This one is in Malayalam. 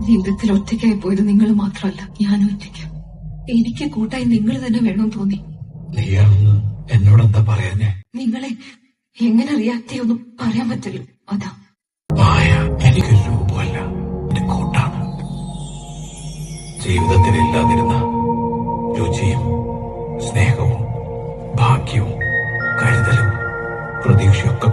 ജീവിതത്തിൽ ഒറ്റയ്ക്കായി പോയത് നിങ്ങൾ മാത്രമല്ല, ഞാൻ ഒറ്റയ്ക്ക്. എനിക്ക് കൂട്ടായി നിങ്ങൾ തന്നെ വേണമെന്ന് തോന്നി. നീയാണെന്ന് എന്നോടെന്താ പറയാനേ? നിങ്ങളെ എങ്ങനെ റിയാക്ട് ചെയ്യൊന്നും പറയാൻ പറ്റില്ല. അതാ മായ എനിക്കൊരു രൂപമല്ല, എന്റെ കൂട്ടാണ്. ജീവിതത്തിൽ ഇല്ലാതിരുന്ന രുചിയും സ്നേഹവും ഭാഗ്യവും കരുതലും പ്രതീക്ഷയൊക്കെ